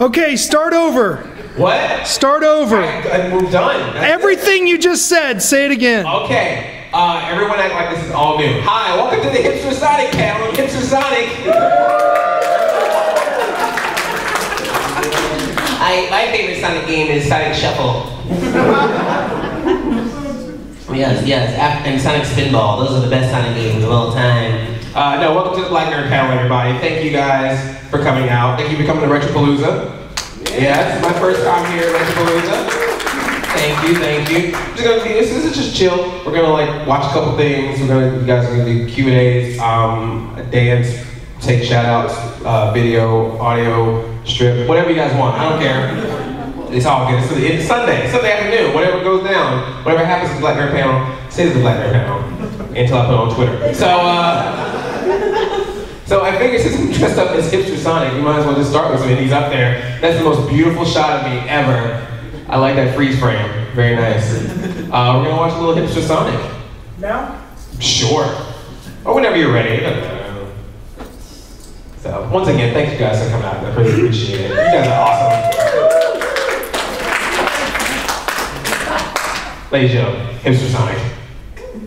Okay, start over. What? Start over. We're done. Everything you just said, say it again. Okay. Everyone act like this is all new. Hi, welcome to the Hipster Sonic panel. Hipster Sonic. My favorite Sonic game is Sonic Shuffle. Yes, and Sonic Spinball. Those are the best Sonic games of all time. No, welcome to the Black Nerd panel, everybody. Thank you guys for coming out. Thank you for coming to Retropalooza. Yeah, this is my first time here at Retropalooza. Thank you. This is just chill. We're gonna like watch a couple things. You guys are gonna do Q&As, dance, take shout outs, video, audio, strip, whatever you guys want. I don't care. It's all good. It's Sunday afternoon. Whatever goes down, whatever happens to the Black Nerd panel, stays at the Black Nerd panel until I put it on Twitter. So I figured since I'm dressed up as Hipster Sonic, we might as well just start with something. He's up there. That's the most beautiful shot of me ever. I like that freeze frame. Very nice. We're gonna watch a little Hipster Sonic. Now? Sure. Or whenever you're ready. So once again, thank you guys for coming out. I really appreciate it. You guys are awesome. Ladies and gentlemen, Hipster Sonic.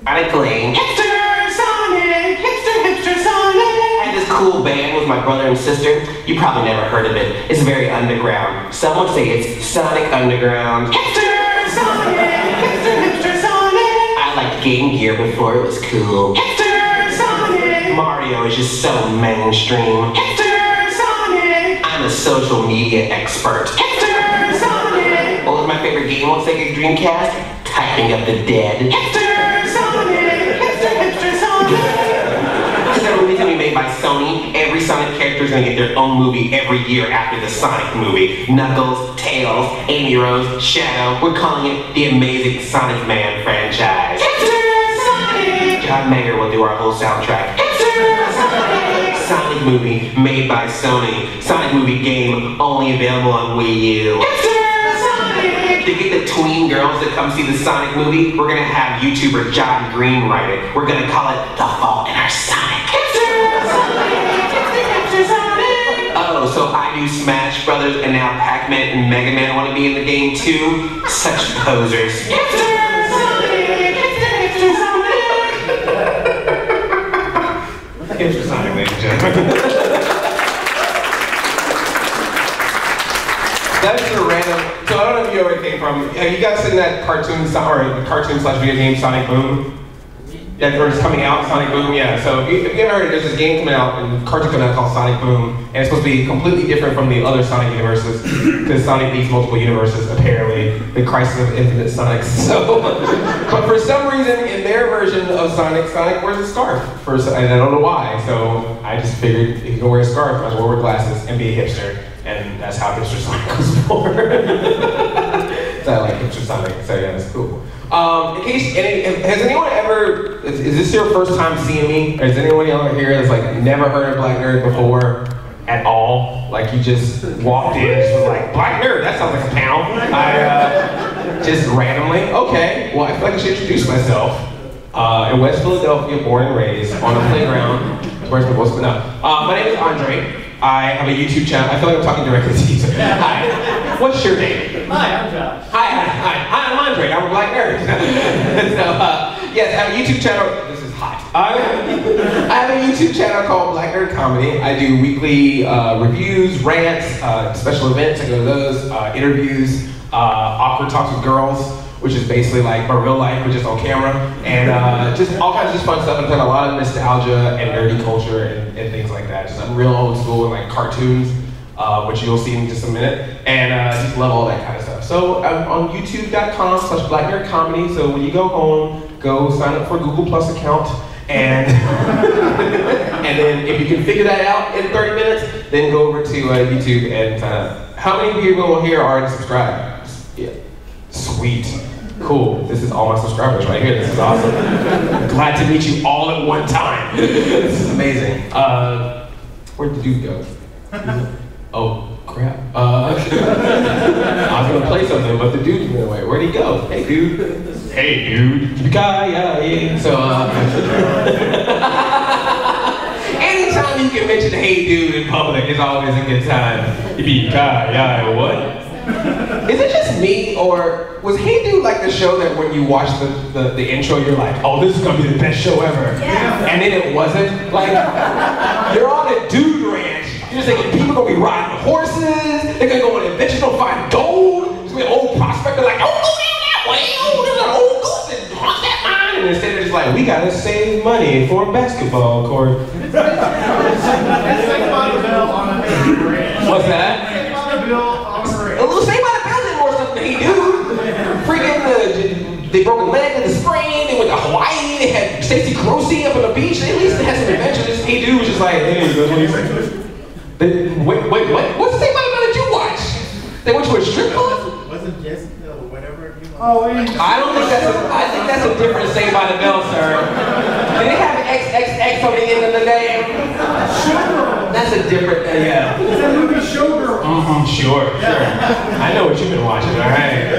I'm playing Hipster Sonic! Hipster Sonic! I had this cool band with my brother and sister. You probably never heard of it. It's very underground. Some would say it's Sonic Underground. Hipster Sonic! Hipster Sonic! I liked Game Gear before it was cool. Hipster Sonic! Mario is just so mainstream. Hipster Sonic! I'm a social media expert. Hipster Sonic! What was my favorite game on Sega Dreamcast? Typing Up the Dead. Hipster Sonic! Hipster Sonic! Because every movie's gonna be made by Sony. Every Sonic character is gonna get their own movie every year after the Sonic movie. Knuckles, Tails, Amy Rose, Shadow. We're calling it the Amazing Sonic Man franchise. Hipster Sonic! John Mayer will do our whole soundtrack. Hipster Sonic! Sonic movie made by Sony. Sonic movie game only available on Wii U. To get the tween girls to come see the Sonic movie, we're gonna have YouTuber John Green write it. We're gonna call it The Fault in Our Sonic. Hipster Sonic! Oh, so I do Smash Brothers and now Pac-Man and Mega Man want to be in the game too? Such posers. Hipster Sonic! Hipster Sonic! Hipster Sonic, ladies and gentlemen. That's a random. So I don't know if you know where it came from. Have you guys seen that cartoon/video game Sonic Boom? That first coming out, Sonic Boom. Yeah. So if you ever heard, there's this game coming out and cartoon coming out called Sonic Boom, and it's supposed to be completely different from the other Sonic universes because Sonic needs multiple universes. Apparently, the crisis of infinite Sonics. So, but for some reason, in their version of Sonic wears a scarf. And I don't know why. So I just figured if you can wear a scarf, I might as well wear glasses and be a hipster. And that's how Hipster Sonic was born. So I like Hipster Sonic, so yeah, that's cool. In case, has anyone ever, is this your first time seeing me? Or is anyone out here that's like never heard of Black Nerd before at all? Like you just walked in and just was like, Black Nerd, that sounds like a town. Just randomly, okay. Well, I feel like I should introduce myself. In West Philadelphia, born and raised, on a playground. Where's my voice? No. My name is Andre. I have a YouTube channel. I feel like I'm talking directly to you. Hi. What's your name? Hi, I'm Josh. Hi, I'm Andre. I'm a Black Nerd. So, yes, I have a YouTube channel. This is hot. I have a YouTube channel called Black Nerd Comedy. I do weekly reviews, rants, special events. I go to those, interviews, awkward talks with girls, which is basically like my real life, but just on camera, and just all kinds of just fun stuff. I'm playing a lot of nostalgia and nerdy culture and things like that. Just I'm real old school and like cartoons, which you'll see in just a minute, and just love all that kind of stuff. So I'm on youtube.com/blacknerdcomedy. So when you go home, go sign up for a Google Plus account, and and then if you can figure that out in 30 minutes, then go over to YouTube and sign up. How many people here are already subscribed? Yeah. Sweet. Cool. This is all my subscribers right here. This is awesome. Glad to meet you all at one time. This is amazing. Where'd the dude go? Oh, crap. I was going to play something, but the dude went away. Where'd he go? Hey, dude. Hey, dude. The guy, yeah. So, anytime you can you mention Hey Dude in public, it's always a good time. Yeah, what? Is it just me, or was Hey Dude like the show that when you watch the intro, you're like, oh, this is gonna be the best show ever? Yeah. And then it wasn't? Like, you're on a dude ranch. You're just thinking people gonna be riding horses, they're gonna go on adventures, gonna find gold. There's gonna be an old prospector like, oh, go down that way, oh, there's an old goose and hunt that mine. And instead they're just like, we gotta save money for a basketball court. It's like by the bell on a ranch. What's that? Saved by the Bell on a ranch. A little Saved by the Bell did more stuff than Hey Dude. Freaking they broke a leg in the sprain, they went to Hawaii, they had Stacey Carosi up on the beach, they at least had some adventures. Hey Dude was just like, hey, wait, what? What's the Saved by the Bell that you watch? They went to a strip club? Wasn't Jessica or whatever? Oh, I think that's a different Saved by the Bell, sir. Did they have XXX on the end of the day? Showgirl. That's a different, yeah. It's that movie Showgirl. Sure. I know what you've been watching, all right?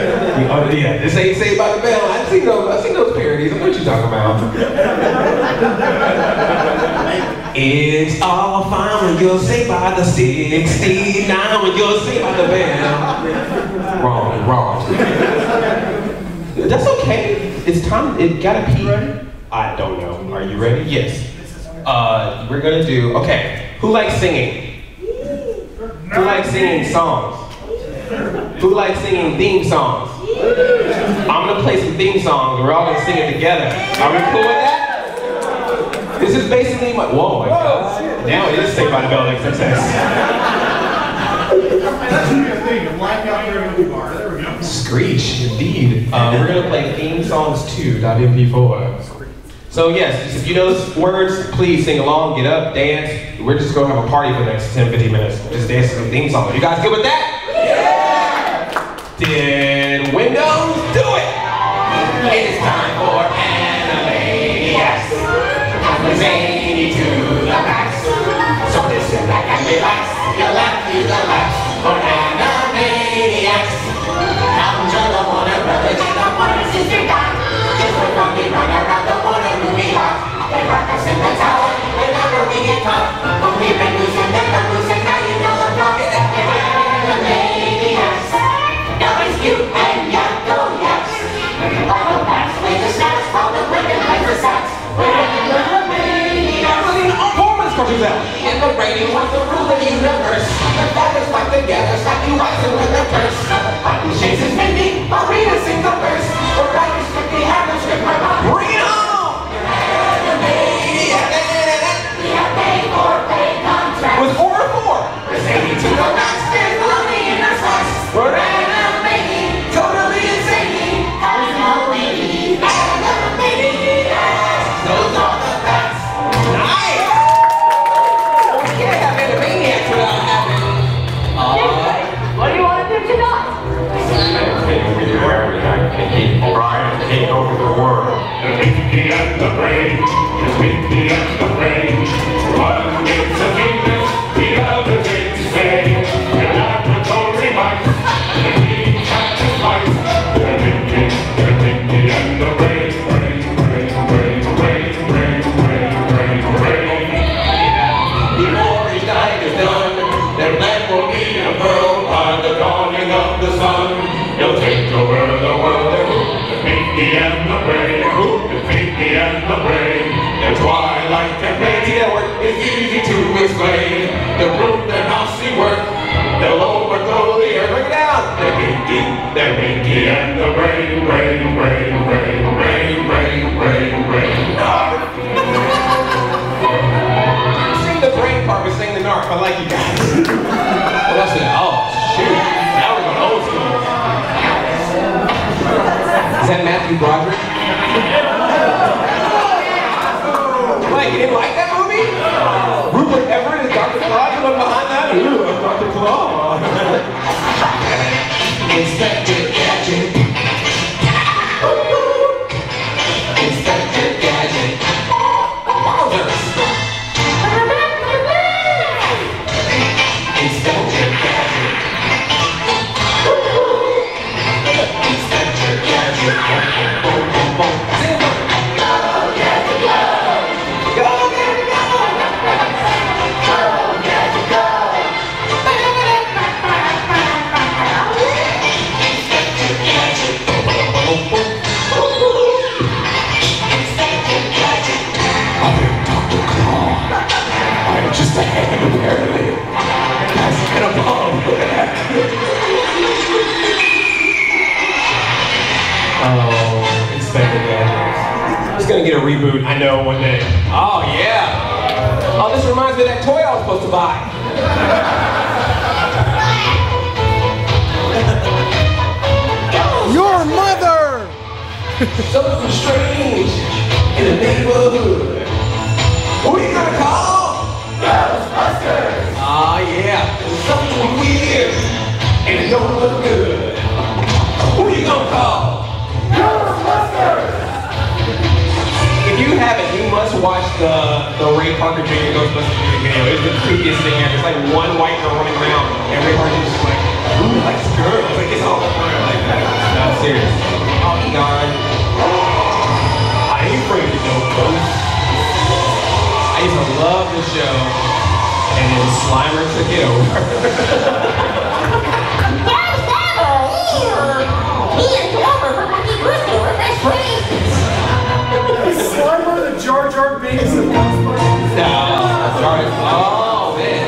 Yeah, this ain't Saved by the Bell. I've seen those parodies. I know what you're talking about. It's all fine when you're saved by the 69, when you're saved by the bell. Wrong. That's okay. It's time. It gotta pee. I don't know. Are you ready? Yes. We're gonna do. Okay. Who likes singing? Who likes singing songs? Who likes singing theme songs? I'm gonna play some theme songs. We're all gonna sing it together. Are we cool with that? This is basically my. Whoa, my God. Now it is Saved by the Bell like success. That's a good thing. A blackout here in the bar. There we go. Screech, indeed. We're gonna play theme songs 2.mp4. So yes, if you know those words, please sing along, get up, dance. We're just gonna have a party for the next 10-15 minutes. Just dance to the theme song. You guys good with that? Yeah! Then Windows, do it! It's time for Animaniacs. Zany to the max. So listen back and relax. You'll laugh, you'll laugh. For Animaniacs. Come to the Warner Brothers and the Warner Sister Dot. Just for fun, we run around the Warner movie lot. They rock us in the tower whenever we get caught. But we've been losing them, the blues, and now you know the plot. Animaniacs. Now it's you and Yakko Yaks. All the bats play the snacks, while the women play the sax. We're Animaniacs. In the rating was the rule of the universe. The fathers fight together, slap you eyes and with a curse. Button shakes his Mindy, Marina sings the verse. We're writers strictly have them script my mouth. Bring it on! We have paid for pay contracts. Was 4 or 4? We're saying to the max, there's money in our socks. We're animating, totally insane. How's no lady? Animaniacs. Those are the facts. Nice! What do you want to do tonight? Brian take over the world. The Pinky and the Brain, the Pinky and the Brain. One gets a penis, the other gets paid. The laboratory mice, the big catches mice. The Pinky and the Brain, brain. The orange night is done, their land will be a pearl by the dawning of the sun. You'll take over the world. The Pinky and the Brain, the Pinky and the Brain. The twilight campaign network is easy to explain. They'll prove their housey work. They'll overthrow the earth. Bring it down. The Pinky and the Brain, brain. Sing the brain part, but sing the narc. I like you guys. Well, that's it. Oh, shoot. Now we're going old school. Is that Matthew Broderick? Wait, you didn't like that movie? Rupert Everett is Dr. Claude. You look behind that? Ooh, I'm Dr. Claude. Inspector Gadget. Inspector Gadget. Wowzers. Inspector Gadget. Inspector Gadget. Boom, boom, boom. Go, Gadget, go! Go, Gadget, go! gonna get a reboot, I know, one day. Oh, yeah. Oh, this reminds me of that toy I was supposed to buy. Your mother! Something strange in the neighborhood. Who are you gonna call? Ghostbusters! Oh, yeah. There's something weird and it don't look good. Who are you gonna call? Ghostbusters! If you haven't, you must watch the Ray Parker Jr. Ghostbusters music video. It's the creepiest thing ever. It's like one white girl running around, and Ray Parker's just like, ooh, likes girls. Like, it's all fun like that. No, I'm serious. Oh, he gone. I ain't afraid to go ghosts. I used to love the show, and then Slimer took it over. Slimer the Jar Jar Binks of Ghostbusters. No, sorry. Oh, man.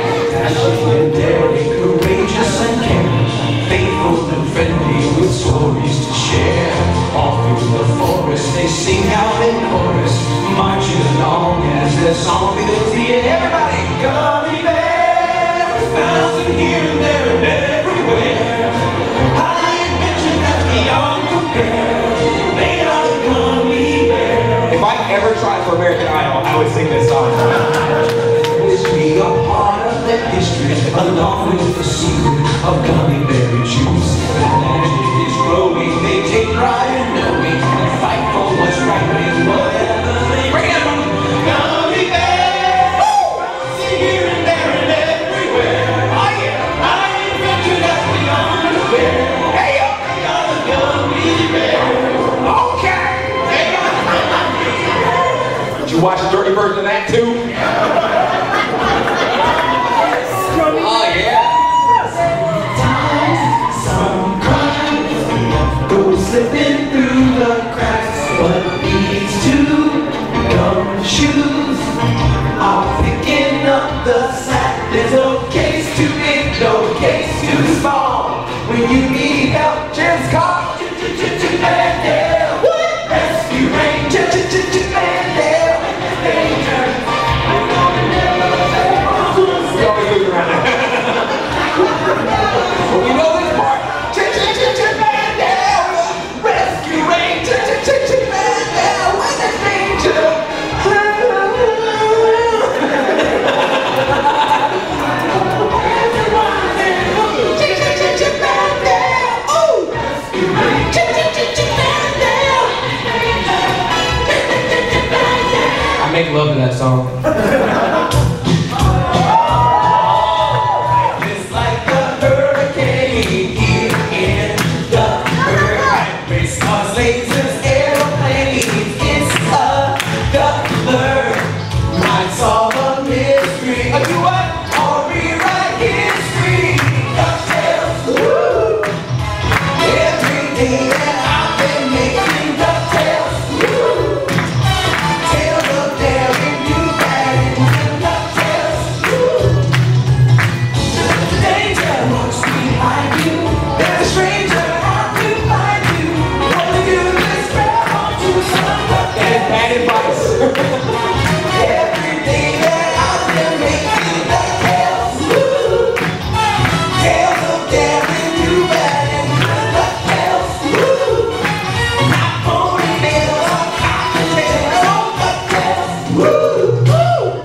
She's daring, courageous, and caring, faithful and friendly with stories to share. All through the forest, they sing out in chorus, marching along as their song fills the air. Everybody, gummy bears, found here and there and everywhere. High adventure that's beyond compare. They are the gummy bears. If I ever tried for American Idol, I would sing this song. Wish me a part of that history, along with the secret of gummy berry juice. The magic is growing, they take pride in knowing and fight for what's right with whatever they bring them. Gummy bears, see here and there and everywhere. Oh yeah, I adventure that's beyond compare. Hey up, they are the gummy bears. Okay. Did you watch the dirty version of that too? Oh yeah. Some crime goes slipping through the cracks, but these two gumshoes are picking up the slack. There's no case too big, no case too small. When you need help, just call Mandel. Rescue Ranger, Mandel. We always lose around there. Well, we know this part. Mandel. Rescue Ranger, Mandel. Witness Ranger. I make love to that song. Just like a hurricane here in the earth. Race cars, lasers, airplanes. It's a color. Might solve a mystery. Do what? Or rewrite history. DuckTales. Woo! Every day that I've been making DuckTales. Woo! Tales of daring, new bad and DuckTales. Woo! The danger lurks behind you. There's a stranger out to find you. What to do is grab onto some DuckTales. And bad advice. Every day that I've been making DuckTales. Woo! Tales of daring, new bad and DuckTales. Woo! Not ponytails or cocktails or DuckTales. Woo! Woo!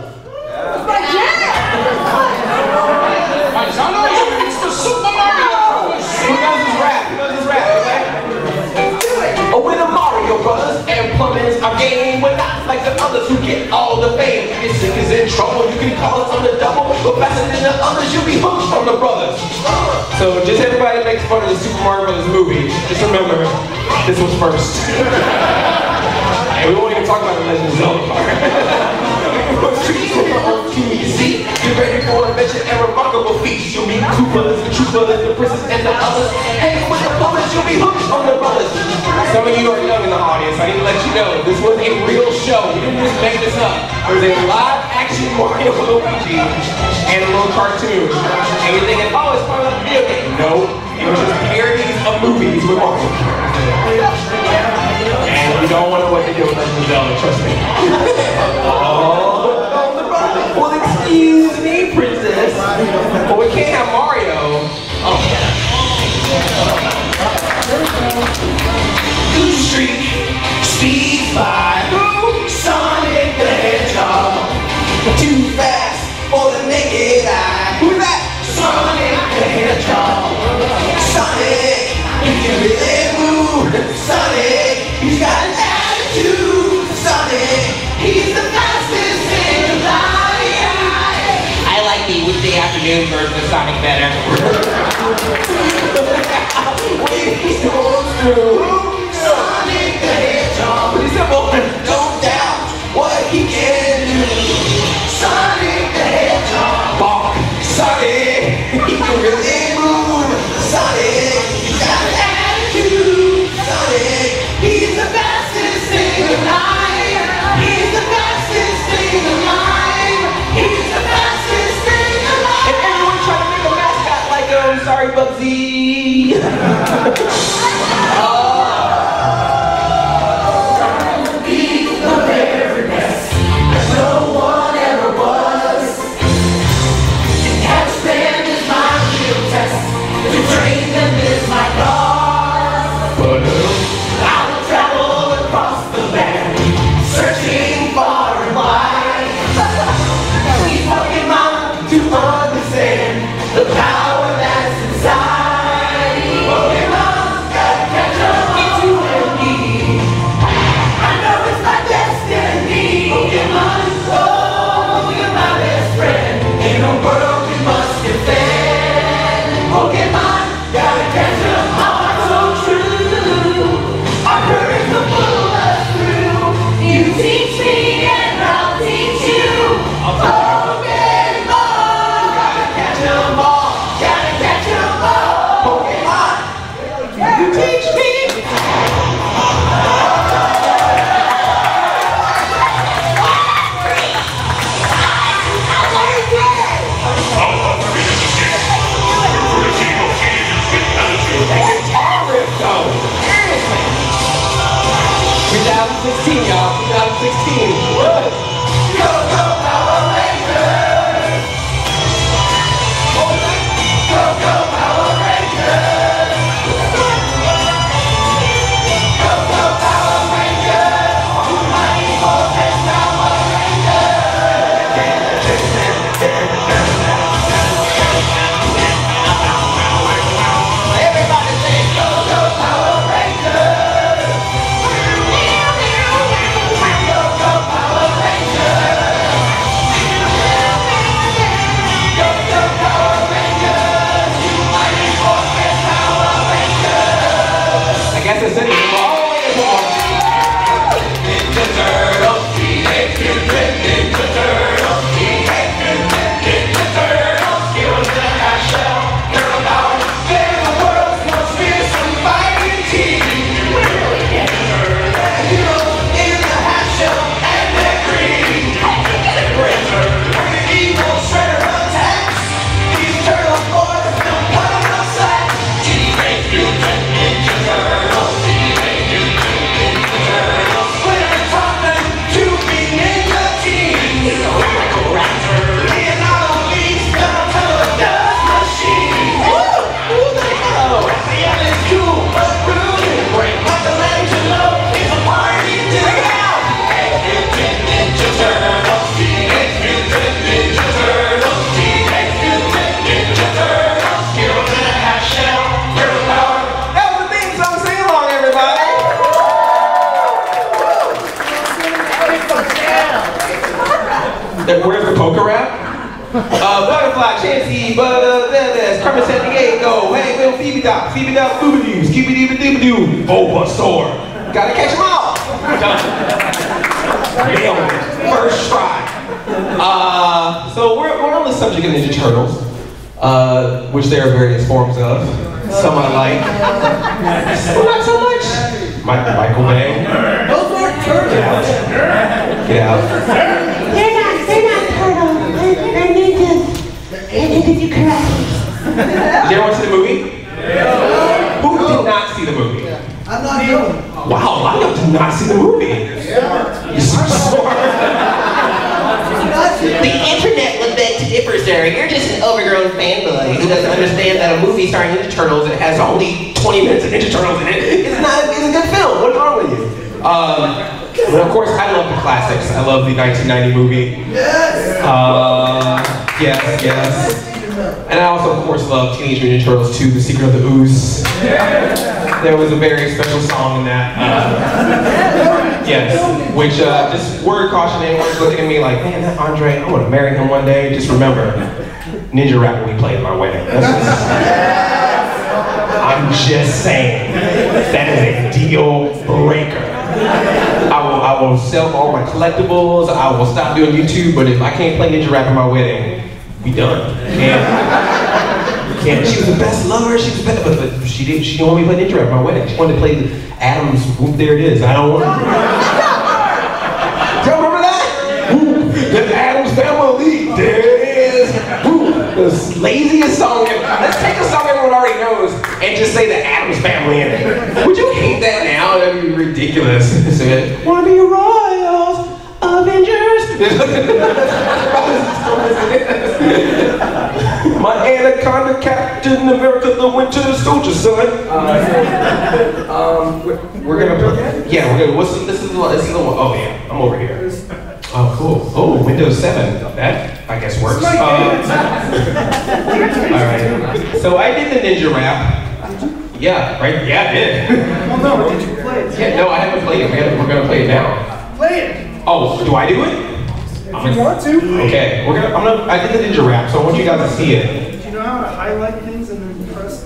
Who knows this rap? Who knows this rap? Oh, when the Mario Brothers and plumbing's our game. We're not like the others who get all the fame. If your sick is in trouble, you can call us on the double. But faster than the others, you'll be hooked from the brothers. So just everybody that makes fun of the Super Mario Brothers movie, just remember, this was first. And we won't even talk about the Legend of Zelda part. You see, get ready for adventure and remarkable feats. You'll meet Koopas, the Troopas, the princess, and the others. Hang with the plumbers, you'll be hooked on the brothers. Some of you are young in the audience. I need to let you know this was a real show. We didn't just make this up. There was a live action Mario and Luigi and a little cartoon. And you're thinking, oh, it's part of the video game. No, it was just parodies of movies with Mario. And You don't want to know what they do with Legend of Zelda, trust me. Well, excuse me, princess. But we can't have Mario. Oh, Blue Streak, speed 5, Sonic the Hedgehog. Too fast for the naked eye. Who's that? Sonic the Hedgehog. Sonic, you can really move. Sonic, he's got an attitude. Sonic, he's the fastest in life. I like the weekday afternoon version of Sonic better. He's going through. Sonic the Hedgehog. Pretty simple. Don't doubt what he can do. Sonic the Hedgehog. Bonk. Sonic, he can really move. Sonic, he's got an attitude. Sonic, he's the fastest thing alive. He's the fastest thing alive. He's the fastest thing alive. And everyone trying to make a mascot like him. Sorry, Bugsy. He's the very best. No one ever was. Catch them is my real test. To train them is my cause. I will travel across the land, searching far and wide. These Pokemon to understand the power that's inside. Pokemon, gotta catch them all and me. I know it's my destiny. Pokemon, oh, you're my best friend. In a world we must defend. Pokemon, gotta catch them all, so true. Our courage will pull us through. You teach me and I'll teach you. Pokemon, gotta catch them all. Gotta catch them all. Pokemon, you teach me. Y'all, 2016. Go, go, Power Rangers! Go, go, Power Rangers! Go, go, Power Rangers! Mighty Morphin Power Rangers! Everybody say, go, go, Power Rangers! Go, go, Power Rangers! Go, go, Power Rangers! You mighty Morphin Power Rangers! I guess it's in there. Ninja Turtles, Teenage Mutant Ninja Turtles, Teenage Mutant Ninja Turtles, heroes in a half shell, hero power, they're the world's most fearsome fighting team. Heroes in the half shell, and they're green. When the evil shredder attacks, these turtle boys don't cut them no slack. Teenage Mutant Ninja Turtles, Teenage Mutant Ninja Turtles, we're taught them to be ninja teens. Leonardo leads the turtle dust machine. Raphael is cool but rude. Michelangelo is a party dude. Teenage Mutant Ninja Turtles, Teenage Mutant Ninja Turtles, Teenage Mutant Ninja Turtles, heroes in a half shell, hero power. That was the theme song. Sing along, everybody. Where's the poker rap? Butterfly, Chansey, Kermit San Diego, hey, Will, Phoebe Dop, Boobadoo, Skibby Doo Doo, Bulbasaur. Gotta catch them all. Nailed it. First try. So we're on the subject of Ninja Turtles, which there are various forms of. Some I like, some not so much. Michael Bay. Those aren't turtles. Get out. They're not turtles. They're ninjas. And did you correct me? Did everyone see the movie? Who did not see the movie? I'm not doing. Wow, a lot of y'all did not see the movie. You're so smart. The internet would beg to differ, sir. You're just an overgrown fanboy who doesn't understand that a movie starring Ninja Turtles that has only 20 minutes of Ninja Turtles in it is a good film. What's wrong with you? But of course, I love the classics. I love the 1990 movie. Yes! Yes. And I also, of course, love Teenage Mutant Ninja Turtles 2, The Secret of the Ooze. There was a very special song in that. Yes, which, just word caution, anyone's looking at me like, man, that Andre, I want to marry him one day. Just remember, Ninja Rap will be played at my wedding. I'm just saying, that is a deal breaker. I will sell all my collectibles, I will stop doing YouTube, but if I can't play Ninja Rap at my wedding, we done. Can't. She was the best lover, she was the best, but she didn't want me to play Ninja Rap at my wedding. She wanted to play Adam's Whoop, There It Is. I don't want to. Do you remember that? Whoop, the Adams Family, there it is. Whoop, the laziest song ever. Let's take a song everyone already knows and just say the Adams Family in it. Would you hate that now? That'd be ridiculous. Wanna be Royals, Avengers. My Anaconda Captain America, the Winter Soldier, son. We're gonna put. Yeah, we're gonna. This is the one. Oh yeah, I'm over here. Oh cool. Oh, Windows 7. That I guess works. All right. So I did the Ninja Rap. Yeah, right. Yeah, I did. Well, no, did you play it? Yeah, no, I haven't played it. We're gonna play it now. Play it. Oh, do I do it? If you want to. Okay, I did the Ninja Rap, so I want you guys to see it. Do you know how to highlight things and then press?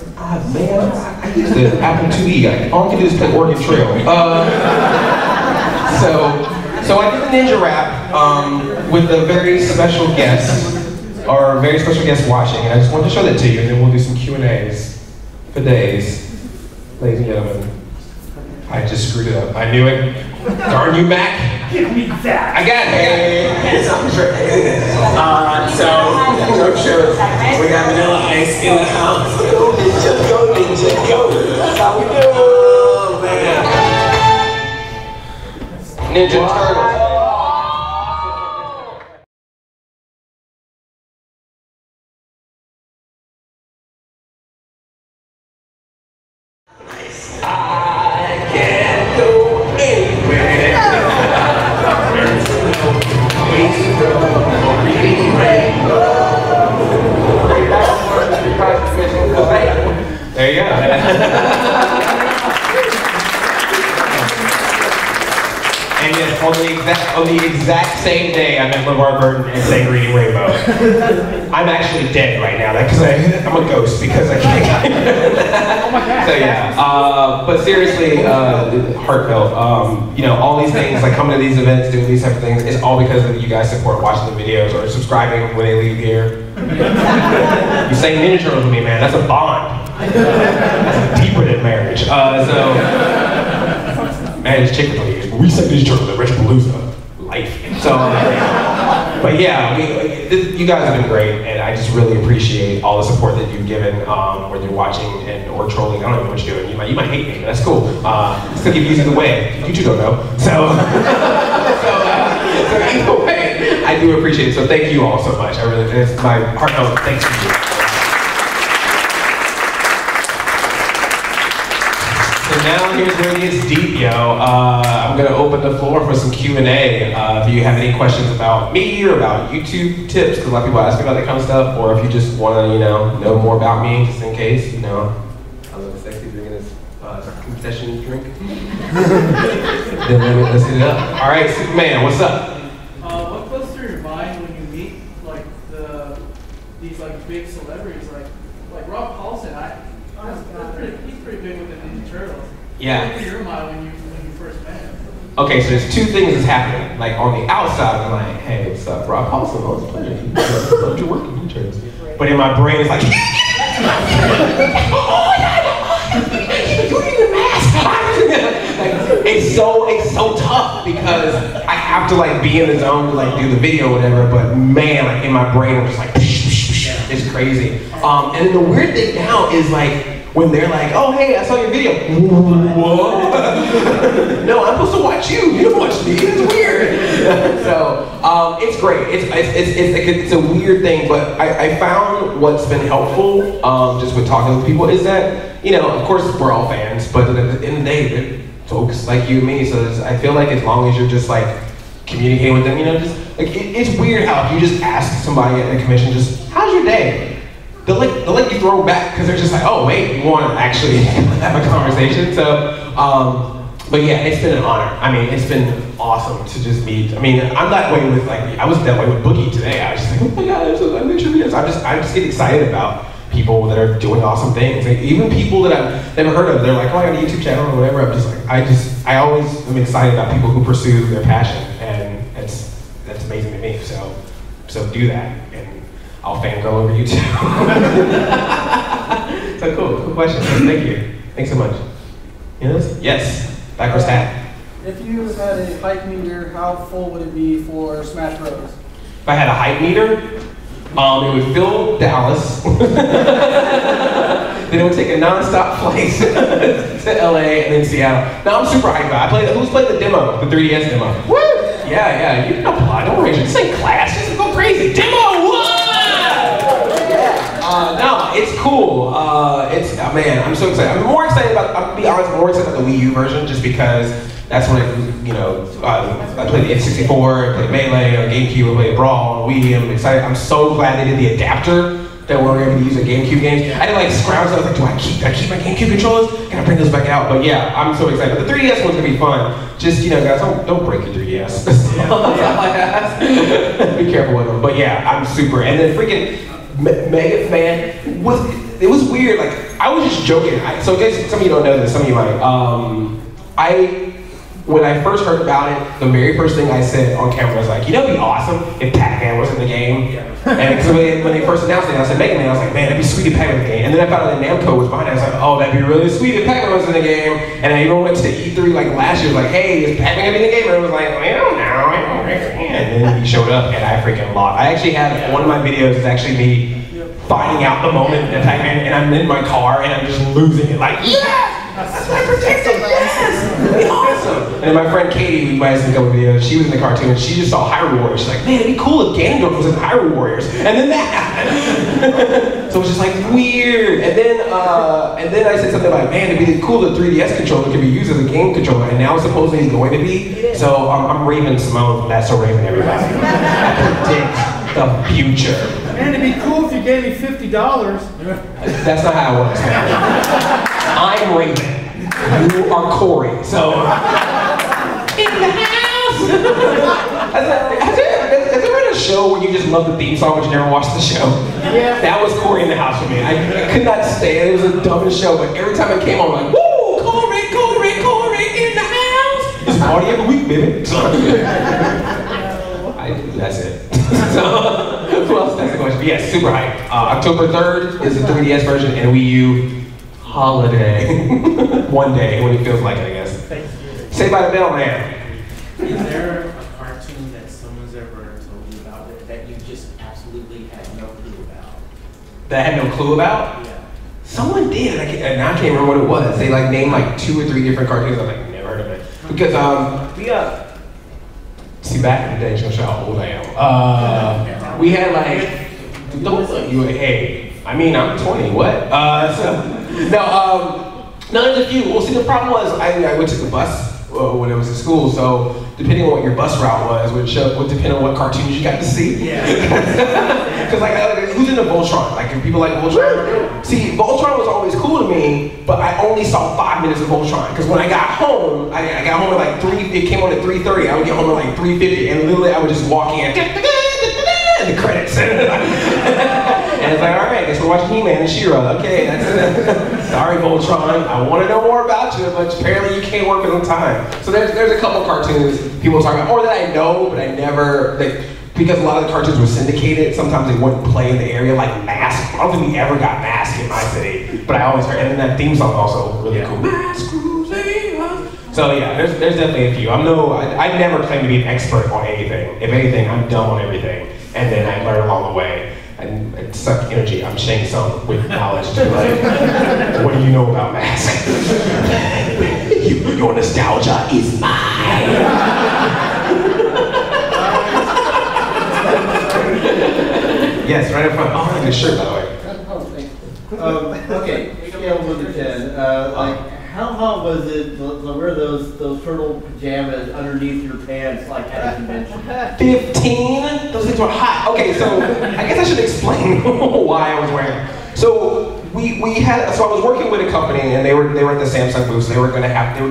Man, I used the Apple IIe. All I can do is play Oregon Trail. So I did the Ninja Rap with a very special guest, or a very special guest watching, and I just wanted to show that to you, and then we'll do some Q&As for days. Ladies and gentlemen, I just screwed it up. I knew it. Darn you, Mac. Give me that. I got it. So, we got Vanilla Ice in the house. Ninja go. That's how we do it, man. Ninja Turtles. There you go. And yes, on the exact same day, I met LeVar Burton and sang Reading Rainbow. I'm actually dead right now, because I'm a ghost because I can't. So yeah, but seriously, heartfelt. You know, all these things, like coming to these events, doing these type of things, is all because of you guys support watching the videos or subscribing when they leave here. You sang Ninja Turtles with me, man. That's a bond. That's deeper than marriage. Man, it's chicken legs. We sang Ninja Turtles at Retropalooza. Life. So, but yeah, you guys have been great, and I just really appreciate all the support that you've given, whether you're watching or trolling. I don't know what you're doing. You might hate me, but that's cool. Still keep using the way. You two don't know. So either way, I do appreciate it. So thank you all so much. I really, it's my heartfelt thanks to you. So now here's where it gets deep, yo. I'm gonna open the floor for some Q&A. If you have any questions about me or about YouTube tips, because a lot of people ask me about that kind of stuff, or if you just wanna, know more about me, just in case, I look sexy drinking this concession drink. Then let's hit it up. All right, Superman, what's up? What goes through your mind when you meet these big celebrities like Rob Paulson? He's pretty big with the Ninja Turtles. Yeah. What was your mind when you first met him? Okay, so there's two things that's happening. Like on the outside, I'm like, hey, what's up, Rob Paulson? Oh, it's a pleasure. Loved your work in Ninja Turtles. But in my brain, it's like, oh my God, you need a mask. It's so tough because I have to be in the zone to do the video or whatever. But man, in my brain, I'm just like, it's crazy. And then the weird thing now is when they're like, oh hey, I saw your video. What? No, I'm supposed to watch you. You don't watch me. It's weird. So it's great. It's a weird thing, but I found what's been helpful just with talking with people is that, you know, of course we're all fans, but at the end of the day, they're folks like you and me. So I feel like as long as you're just like communicating with them, you know, just like it's weird how if you just ask somebody at a convention, just how's your day? They'll let you throw back because they're just like, oh wait, you want to actually have a conversation. So, but yeah, it's been an honor. I mean, it's been awesome to just meet. I mean, I'm that way with I was that way with Boogie today. I was just like, oh my god, I'm interested. I just get excited about people that are doing awesome things. Like, even people that I've never heard of, they're like, oh, I got a YouTube channel or whatever. I'm just like, I always am excited about people who pursue their passion, and that's amazing to me. So do that, and I'll fangirl over you too. So cool question. Thank you. Thanks so much. You know this? Yes. Backwards hat. If you had a hype meter, how full would it be for Smash Bros? If I had a hype meter, it would fill Dallas. Then it would take a non-stop flight to LA and then Seattle. Now I'm super hyped about it. Who's played the demo, the 3DS demo? Woo! Yeah, you can apply. Don't worry, this ain't class. Just go crazy. Demo! What? No, it's cool. Man, I'm so excited. I'm more excited about, I'm gonna be honest, more excited about the Wii U version just because that's when I played the N64, I played Melee, on GameCube, I played Brawl, on Wii. I'm excited. I'm so glad they did the adapter that we're able to use at GameCube games. I did like scrounge. I was like, do I keep my GameCube controllers? Can I bring those back out? But yeah, I'm so excited. But the 3DS one's gonna be fun. Just, you know, guys, don't break your 3DS. Be careful with them. But yeah, I'm super. And then freaking Mega Man it was weird. Like, I was just joking. So I guess some of you don't know this. Some of you might. When I first heard about it, the very first thing I said on camera was like, you know, it'd be awesome if Pac-Man was in the game. Yeah. And because when they first announced it, I said Mega Man. I was like, man, that'd be sweet if Pac-Man was in the game. And then I found out that Namco was behind it. I was like, oh, that'd be really sweet if Pac-Man was in the game. And I even went to E3 like last year, like, hey, is Pac-Man gonna be in the game? And I was like, I don't know. And then he showed up, and I freaking lost. I actually had one of my videos is actually me finding out the moment that Pac-Man, and I'm in my car, and I'm just losing it, like, yes! That's my protected, yes! It'd be awesome! And then my friend Katie, who might have seen a couple videos, she was in the cartoon, and she just saw Hyrule Warriors. She's like, man, it'd be cool if Ganondorf was in Hyrule Warriors. And then that happened. So it was just like weird. And then I said something like, man, it'd be cool that 3DS controller could be used as a game controller, and now supposedly it's going to be. So I'm Raven Simone from That's So Raven, everybody. I predict the future. And it'd be cool if you gave me $50. That's not how it works, man. I'm Raven. You are Corey. So in the house. Has there been a show where you just love the theme song but you never watched the show? Yeah. That was Corey in the house for me. I could not stand it. It was the dumbest show, but every time it came on, I'm like, woo, Corey in the house. It's party every week, baby. That's it. So, who else? That's the question. Yes, super hyped. October 3rd is the 3DS version and Wii U holiday. One day when it feels like it, I guess. Say by the bell, man. Is there a cartoon that someone's ever told you about that you just absolutely had no clue about? That I had no clue about? Yeah. Someone did, and I can't remember what it was. They like named like 2 or 3 different cartoons. I'm like, never heard of it. Because see, back in the day, just gonna show how old I am. We had like, hey, I mean, I'm 20, what? No, there's a few. Well, see, the problem was I went to the bus when I was in school, so depending on what your bus route was, would depend on what cartoons you got to see. Yeah. Because like, who's into Voltron? Like, if people like Voltron? See, Voltron was always cool to me, but I only saw 5 minutes of Voltron. Because when I got home, I got home at like 3. It came on at 3:30. I would get home at like 3:50, and literally I would just walk in, and the credits. And it's like, all right, I guess we're watching He-Man and She-Ra. Okay, that's it. Sorry, Voltron. I want to know more about you, but apparently you can't work within time. So there's a couple cartoons people talk about, or that I know, but I never, because a lot of the cartoons were syndicated, sometimes they wouldn't play in the area, like Mask. I don't think we ever got Mask in my city, but I always heard, and then that theme song also really cool. Mask cruising. So yeah, there's definitely a few. I never claim to be an expert on anything. If anything, I'm dumb on everything, and then I learn along the way. I suck energy. I'm Shang Tsung with knowledge. To like, what do you know about Mask? Your nostalgia is mine. Yes, right in front. Oh, I like this shirt, by the way. Okay, scale of 1 to 10. Like, how hot was it to wear those turtle pajamas underneath your pants, like at a convention? 15? Those things were hot. Okay, so I guess I should explain why I was wearing them. So so I was working with a company, and they were at the Samsung booth. So they were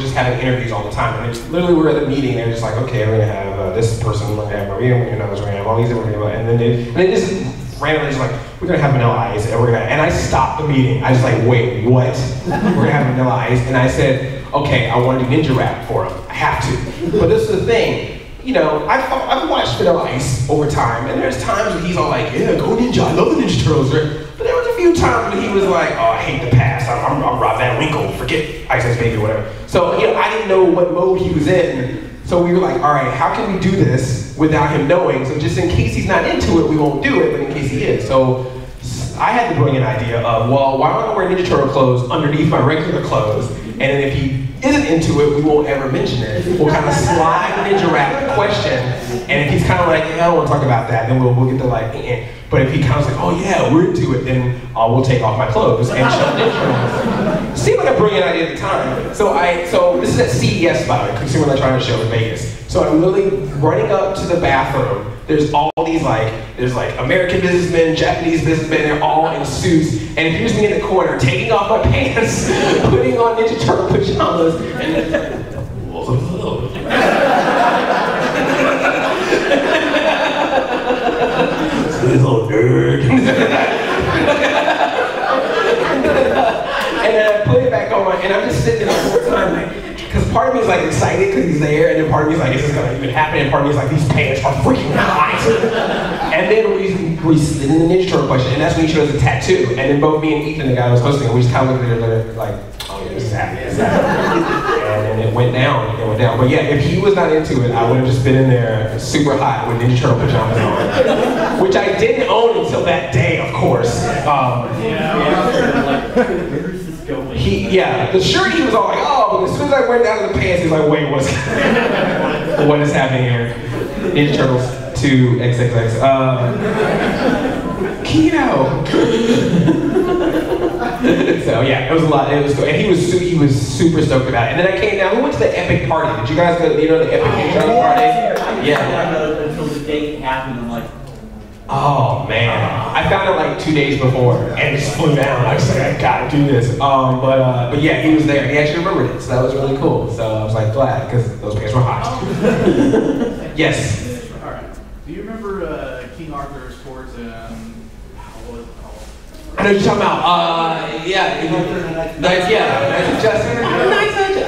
just having interviews all the time. And literally, we were at the meeting. They were just like, okay, we're gonna have this person, we're gonna have Maria, we're gonna have all these different people, and then they just randomly just like, we're gonna have Vanilla Ice, and I stopped the meeting. I was like, wait, what? We're gonna have Vanilla Ice, and I said, okay, I want to do ninja rap for him. I have to. But this is the thing. You know, I've watched Vanilla Ice over time, and there's times when he's all like, yeah, go Ninja, I love the Ninja Turtles, right? But there was a few times when he was like, oh, I hate the past, I'm Rob Van Winkle, forget Ice Ice Baby or whatever. So, you know, I didn't know what mode he was in, so we were like, all right, how can we do this without him knowing? So just in case he's not into it, we won't do it, but in case he is. So I had the brilliant idea of, well, why don't I wear Ninja Turtle clothes underneath my regular clothes, and then if he isn't into it, we won't ever mention it. We'll kind of slide the ninja rap question, and if he's kind of like, I don't want to talk about that, then we'll get to like, But if he kind of like, oh yeah, we're into it, then we'll take off my clothes and show Ninja Turtles. Seemed like a brilliant idea at the time. So this is at CES, by the way, Consumer Electronics Show in Vegas. So I'm literally running up to the bathroom. There's all these there's American businessmen, Japanese businessmen, they're all in suits. And here's me in the corner, taking off my pants, putting on Ninja Turtle pajamas, and little nerd. And then I put it back on, and I'm just sitting there the whole time, because part of me is like excited because he's there, and then part of me is like, is this gonna even happen? And part of me is like, these pants are freaking hot. And then we slid in the Ninja Turtle question, and that's when he showed us a tattoo. And then both me and Ethan, the guy who was hosting, we just kind of looked at it like, oh yeah, this is happening. And then it went down. But yeah, if he was not into it, I would have just been in there super hot with Ninja Turtle pajamas on, which I didn't own until that day, of course. The shirt he was all like, oh, but as soon as I went down to the pants, he's like, wait, what is happening here? Ninja Turtles 2XXX. Kino. So yeah, it was a lot. It was cool, and he was super stoked about it. And then I came down. We went to the Epic party. Did you guys go? You know the Epic Ninja party? Yeah. Until the date happened, I'm like, oh man, I found it like 2 days before and just flew down. I was like, I gotta do this. But yeah, he was there. He actually remembered it, so that was really cool. So I was like glad because those pants were hot. Yes. All right. Do you remember King Arthur's Courts and what was it called? I know what you're talking about.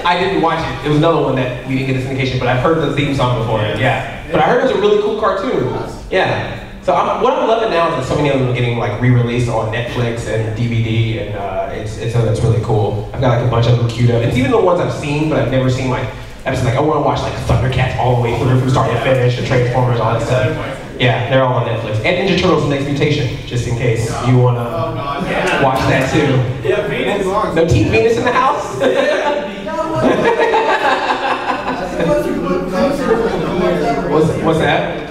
I didn't watch it. It was another one that we didn't get a syndication, but I've heard the theme song before. Yeah. But I heard it was a really cool cartoon. Yeah. So what I'm loving now is that so many of them are getting like re-released on Netflix and DVD, and it's really cool. I've got like a bunch of them queued up. It's even the ones I've seen, but I've never seen like episodes. Like I want to watch like Thundercats all the way through from start to finish, and Transformers, all that stuff. Yeah, they're all on Netflix. And Ninja Turtles: Next Mutation, just in case you want to watch that too. yeah, Venus. No Team Venus in the house. What's that?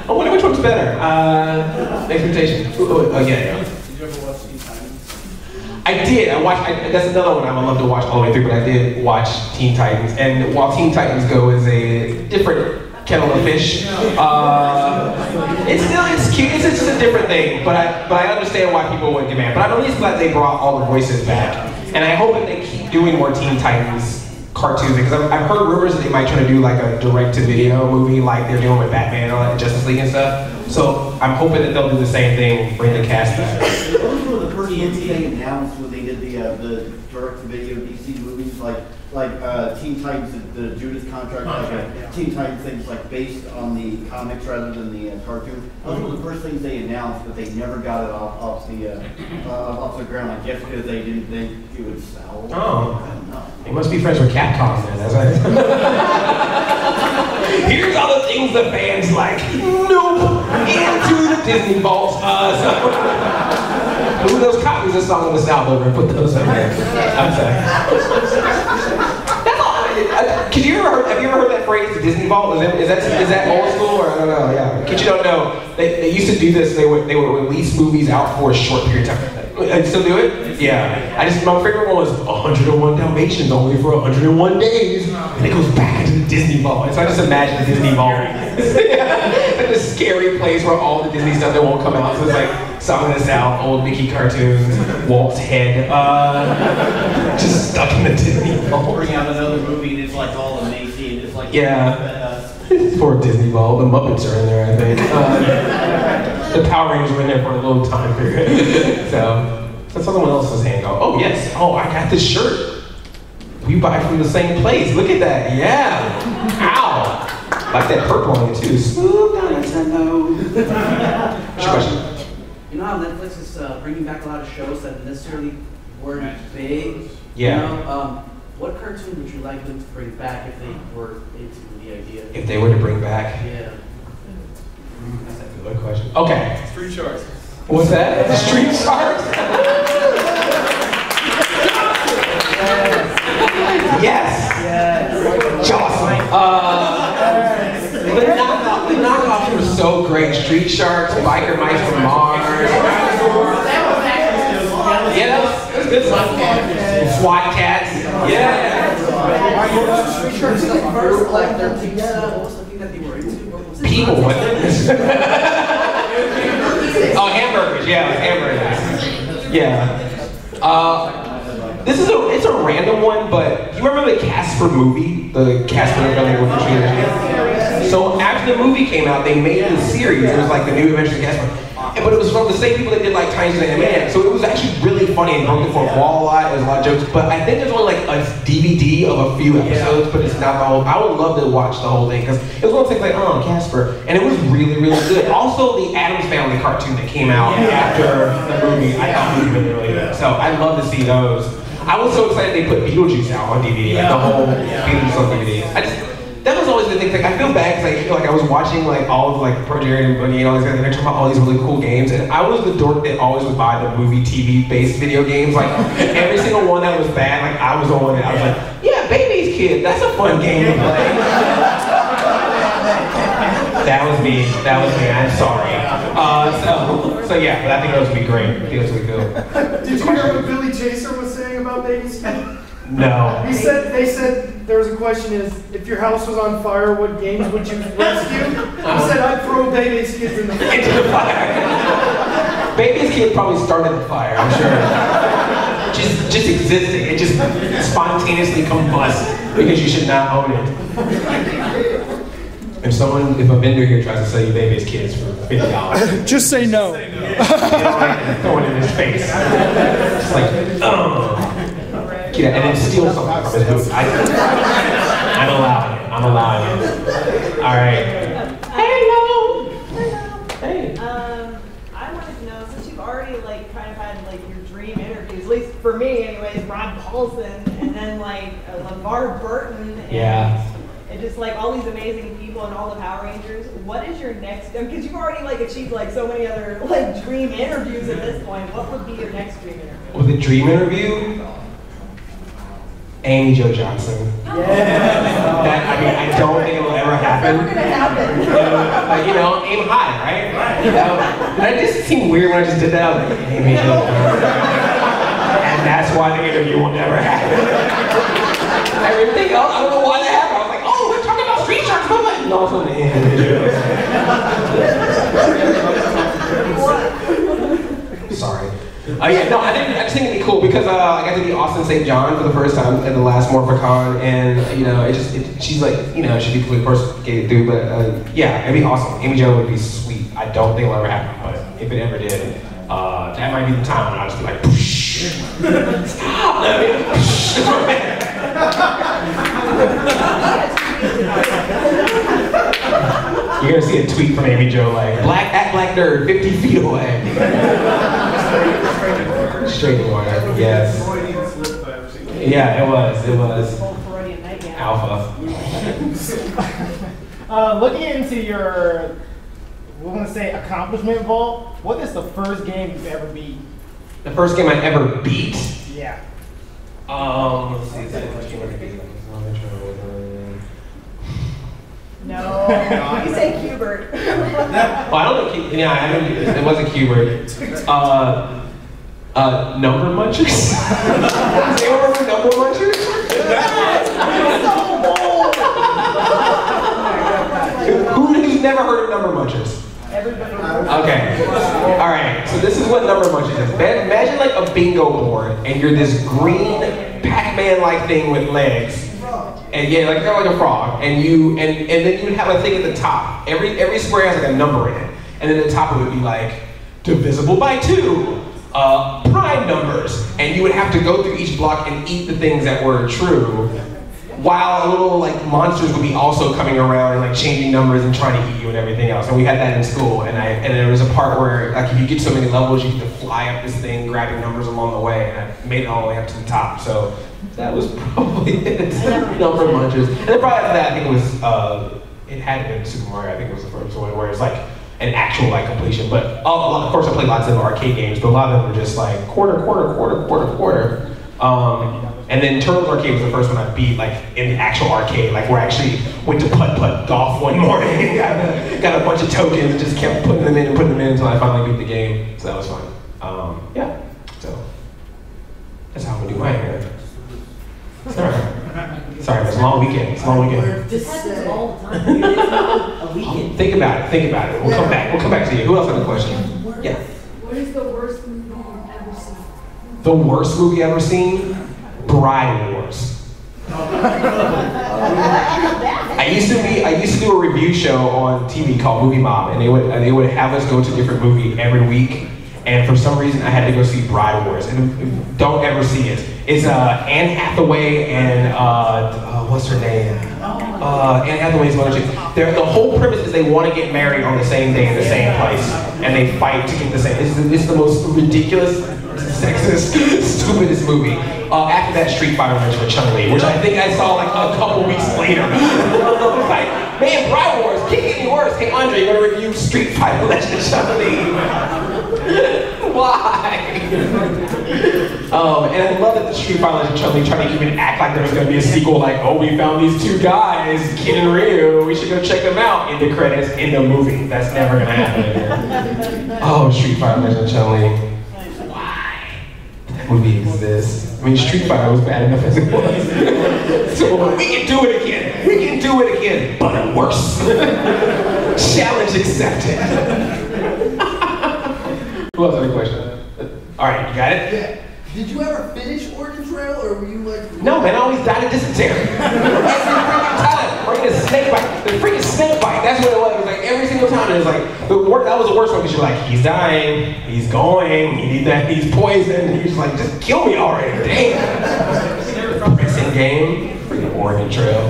I wonder which one's better. Expectation. Oh yeah. Did you ever watch Teen Titans? I did. That's another one I would love to watch all the way through. But I did watch Teen Titans, and while Teen Titans Go is a different kettle of fish, it's cute. It's just a different thing. But I understand why people would get mad. But I'm at least glad they brought all the voices back, and I hope that they keep doing more Teen Titans cartoons, because I've heard rumors that they might try to do like a direct-to-video movie like they're doing with Batman or like Justice League and stuff. So I'm hoping that they'll do the same thing, bring the cast back. Those were the first ones they announced when they did the direct-to-video DC movies, like Teen Titans, the Judas contract, Teen Titans things like based on the comics rather than the cartoon. Those were the first things they announced, but they never got it off the ground. I guess because they didn't think it would sell. Oh. They must be friends with Capcom then. Here's all the things the fans like. Nope. Into the Disney vault. Move those copies of Song of the South over and put those in there. I'm sorry. Have you ever heard that phrase, the Disney Vault? Is that old school or I don't know? Yeah. In case you don't know, they used to do this. They would release movies out for a short period of time. I still do it? Yeah. My favorite one was 101 Dalmatians, only for 101 days. And it goes back into the Disney Vault. So I just imagine the Disney Vault. It's like this scary place where all the Disney stuff that won't come out. So it's like Song of the South, old Mickey cartoons, Walt's head, just stuck in the Disney Vault. Bring out another movie and it's like all emaciated. It's like Poor Disney Vault. The Muppets are in there, I think. The Power Rangers were in there for a little time period. So that's someone else's hand. Oh yes. Oh, I got this shirt. We buy from the same place. Look at that. Yeah. Ow. Like that purple on it too. Smooth down Nintendo. What's your question? You know how Netflix is bringing back a lot of shows that necessarily weren't big? Yeah. You know, what cartoon would you like them to bring back if they were into the idea? If they were to bring back? Yeah. That's a good question. Okay. Street Sharks. What's that? The Street Sharks? Yes. Jocelyn. The knockoffs were so great. Street Sharks, Biker Mice from Mars. Yeah, that was good stuff. SWAT Cats. Yeah. Street Sharks is like first, like their pizza. What was the thing that they were into? People, wasn't it? Oh, hamburgers. Yeah, hamburgers. Yeah. It's a random one, but you remember the Casper movie? The Casper movie. So after the movie came out, they made the series. It was like the New Adventures of Casper. But it was from the same people that did like Tiny Toons and Man. So it was actually really funny and broke the fourth wall a lot. It was a lot of jokes. But I think there's only like a DVD of a few episodes, but it's not the whole. I would love to watch the whole thing because it was one of those things like, oh, Casper. And it was really, really good. Also, the Addams Family cartoon that came out after the movie, I thought was really, really good. So I'd love to see those. I was so excited they put Beetlejuice out on DVD, like the whole Beetlejuice on DVD. That was always the thing. Like I feel bad because I feel like I was watching like all of like Pro Jerry and Bunny and all these guys. They're talking about all these really cool games, and I was the dork that always would buy the movie TV based video games. Like every single one that was bad, like I was the one that I was like, yeah, Baby's Kid. That's a fun game to play. That was me. I'm sorry. So yeah, but I think those would be great. I think those would be cool. Did you hear what Billy Chaser was saying about Baby's Kid? No. They said there was a question is, if your house was on fire, what games would you rescue? He said, I'd throw Baby's Kids in the fire. Into the fire. Baby's Kid probably started the fire, I'm sure. Just existing. It just spontaneously combusts because you should not own it. If a vendor here tries to sell you Baby's Kids for $50, just say no. Throw it in his face. Just like, and then steal something from his booth. I'm allowing it. All right. Hello. Hey. I wanted to know, since you've already like kind of had like your dream interviews, at least for me anyways, Ron Paulson, and then like LeVar Burton, and just like all these amazing people and all the Power Rangers. What is your next? Because you've already like achieved like so many other like dream interviews at this point. What would be your next dream interview? With a dream interview? Amy Jo Johnson. I don't think it will ever happen. It's never gonna happen. Aim high, right? That just seemed weird when I just did that. I was like, Amy Jo Johnson. And that's why the interview will never happen. Everything else, I don't know why that happened. I was like, oh, we're talking about Street Sharks, but no, it's not Amy Jo. Sorry. I just think it'd be could be cool because I got to meet Austin St. John for the first time at the last MorphiCon, and she's like, she'd be the complete person to get it through, but yeah, it'd be awesome. Amy Jo would be sweet. I don't think it'll ever happen, but if it ever did, that might be the time when I'll just be like, stop! You're gonna see a tweet from Amy Jo like, black nerd, 50 feet away. Straight in water, yes. Yeah, it was. Alpha. Looking into your, we're going to say accomplishment vault, what is the first game you've ever beat? The first game I ever beat? Yeah. Let's see, is that the first game I ever beat? No, you say Cubert. Well, I don't know, yeah, I haven't, it wasn't Cubert. Number Munchers? Does anyone remember Number Munchers? Who's never heard of Number Munchers? Okay. All right. So this is what Number Munchers is. Imagine like a bingo board, and you're this green Pac-Man-like thing with legs, and yeah, like kind of like a frog. And then you would have a thing at the top. Every square has like a number in it, and then at the top it would be like divisible by 2, prime numbers, and you would have to go through each block and eat the things that were true. While little like monsters would be also coming around and like changing numbers and trying to eat you and everything else. And we had that in school. And there was a part where like if you get so many levels, you get to fly up this thing, grabbing numbers along the way. And I made it all the way up to the top. So that was probably it. Number Munchers. And then probably after that, I think it was it had been Super Mario. I think it was the first one where it's like an actual like completion. But of course, I played lots of arcade games, but a lot of them were just like quarter. And then Turtles Arcade was the first one I beat, like in the actual arcade, like where I actually went to putt-putt golf one morning, got a bunch of tokens, and just kept putting them in until I finally beat the game. So that was fun. Yeah. So that's how I'm gonna do my hair. Sorry, it's a long weekend. It's a long weekend. This happens all the time. It's not a weekend. Think about it. We'll come back to you. Who else has a question? Yeah. What is the worst movie you've ever seen? The worst movie ever seen? Bride Wars. I used to do a review show on TV called Movie Mob, and they would have us go to a different movie every week. And for some reason, I had to go see Bride Wars, and don't ever see it. It's Anne Hathaway and what's her name? Anne Hathaway's mother. The whole premise is they want to get married on the same day in the same place, and they fight to get the same. It's the most ridiculous, sexist, stupidest movie. After that, Street Fighter Legends for Chun-Li, which I think I saw like a couple weeks later. It's like, man, Bride Wars can't get any worse. Hey, Andre, you want to review Street Fighter Legends for Chun-Li? Why? And I love that the Street Fighter Legends Chun-Li trying to even act like there was going to be a sequel, like, oh, we found these 2 guys, Kid and Ryu, we should go check them out. In the credits, in the movie. That's never going to happen. Oh, Street Fighter Legends Chun-Li. Movie exists. I mean, Street Fighter was bad enough as it was. So we can do it again, but worse. Challenge accepted. Who else has a question? All right, you got it? Yeah. Did you ever finish Oregon Trail, or were you like... No, man, I always died of dysentery. Every freaking time. Or a snake bite. The freaking snake bite. That's what it was. It was like every single time. It was like, that was the worst one, because you're like, he's dying, he's going, he needs that, he's poisoned. And you're just like, just kill me already. Damn. Pressing game. Freaking Oregon Trail.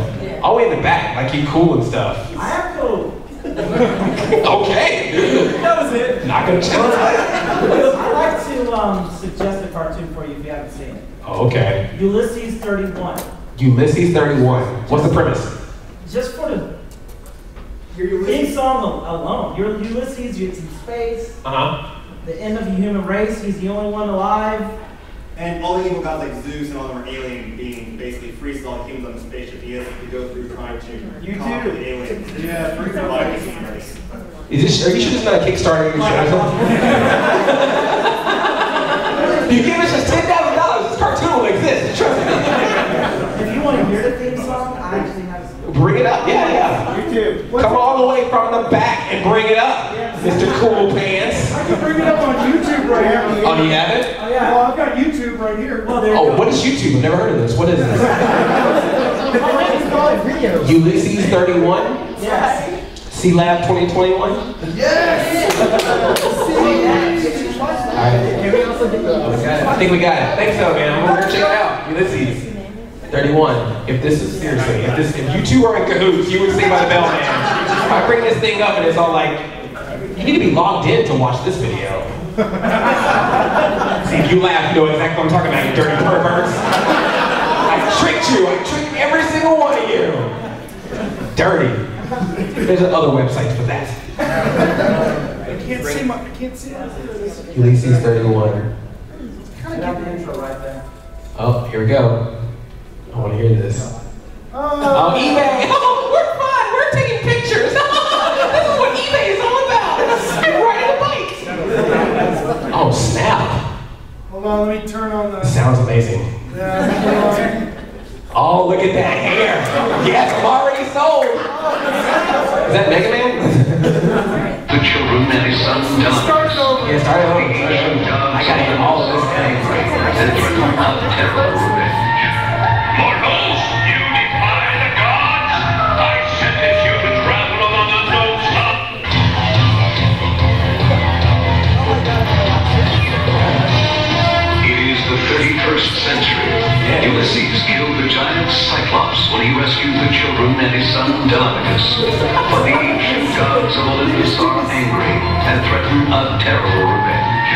All the way in the back, like he cool and stuff. I have to. Okay. That was it. Not gonna challenge that. I'd like to suggest a cartoon for you if you haven't seen it. Oh, okay. Ulysses 31. Ulysses 31. What's the premise? Just for the theme song alone. You're Ulysses, you're in space. The end of the human race, he's the only one alive. And all the evil gods like Zeus and all of them are alien beings, basically freezes all the humans on the spaceship. He has to go through trying to conquer the aliens. Yeah, pretty much. Are you sure this is not a Kickstarter? You give us just $10,000, this cartoon will exist. Trust me. If you want to hear the theme song, I actually have some. Bring it up, yeah. YouTube. Come all the way from the back and bring it up, Mr. Cool Pants. I can bring it up on YouTube right here. Oh, you have it? Oh, yeah. Well, I've got YouTube right here. Oh, what is YouTube? I've never heard of this. What is this? Ulysses 31? Yes. C-Lab 2021? Yes! I think we got it. Thanks, though, man. I'm gonna check it out. Ulysses 31. If this is seriously, if you two are in cahoots, you would Saved by the Bell, man. If I bring this thing up and it's all like, you need to be logged in to watch this video. See, if you laugh, you know exactly what I'm talking about, you dirty perverts. I tricked you. I tricked every single one of you. Dirty. There's other websites for that. I can't see my. Ulysses 31. Kind of got the intro right there. Oh, here we go. I want to hear this. Oh, eBay. Oh, we're fun. We're taking pictures. This is what eBay is all about. I'm riding a bike. Oh, snap. Hold on, let me turn on the. Sounds amazing. Yeah, Oh, look at that hair. Yes, I'm already sold. Is that Mega Man? The children and his son John. Yeah, start over. I gotta hear all of this thing. Mortals, you defy the gods. I sentence you to travel along a no-stop. It is the 31st century. Ulysses killed the giant Cyclops when he rescued the children and his son Telemachus. But the ancient gods of Olympus are angry and threaten a terrible revenge.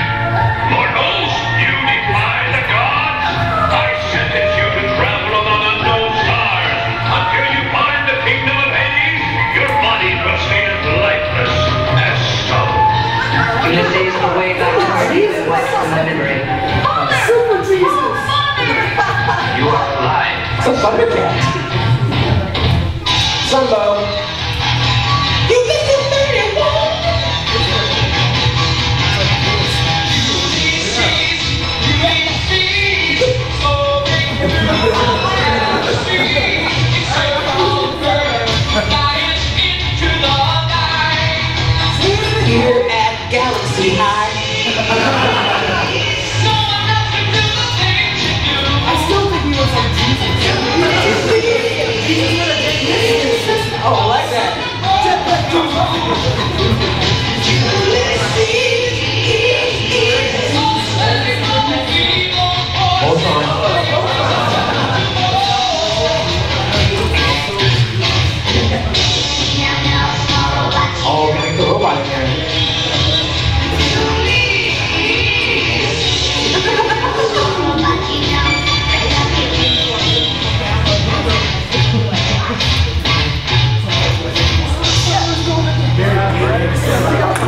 Mortals, you defy the gods. I sentence you to travel along a no stars until you find the kingdom of Hades. Your body proceeded lifeless as stone. Ulysses away back to Arlington in the memory. Super Jesus! You are alive. It's a Thundercat. Sunbow. Ulysses 31. Here at Galaxy High. I still think he looks like Jesus. Oh, I like that. Hold on. Oh, gotta get the robot in here.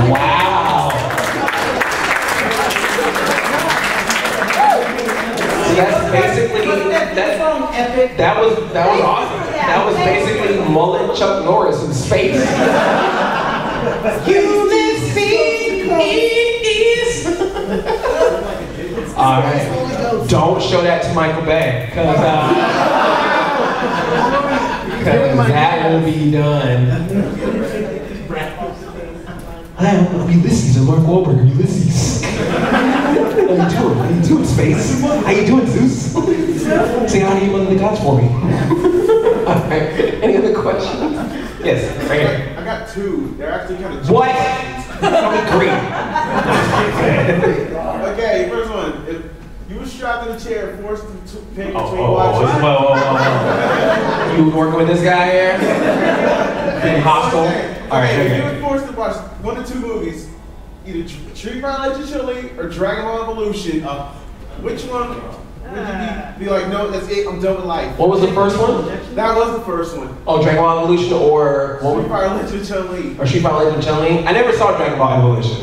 Wow. So that's basically that was awesome. That was basically mullet Chuck Norris in space. Ulysses. All right. Don't show that to Michael Bay, because that will be done. Hi, I'm Ulysses. I'm Mark Wahlberg. I'm Ulysses. How you doing? How you doing, Space? How you doing, Zeus? Say hi to your mother, the gods for me. All right. Any other questions? Yes, right here. I got two. They're actually kind of. What? Tell me three. Okay, first one. If you were strapped in a chair, forced to pick between Whoa. You working with this guy here? Being hostile? All right, If you were forced to watch one of two movies, either Tree Fire Legend Chili or Dragon Ball Evolution, which one would you be like, no, that's it, I'm done with life? What was the first one? That was the first one. Oh, Dragon Ball Evolution or what? Street Fire Legend Chun-Li. Or Street Fire Legend Chun-Li? I never saw Dragon Ball Evolution.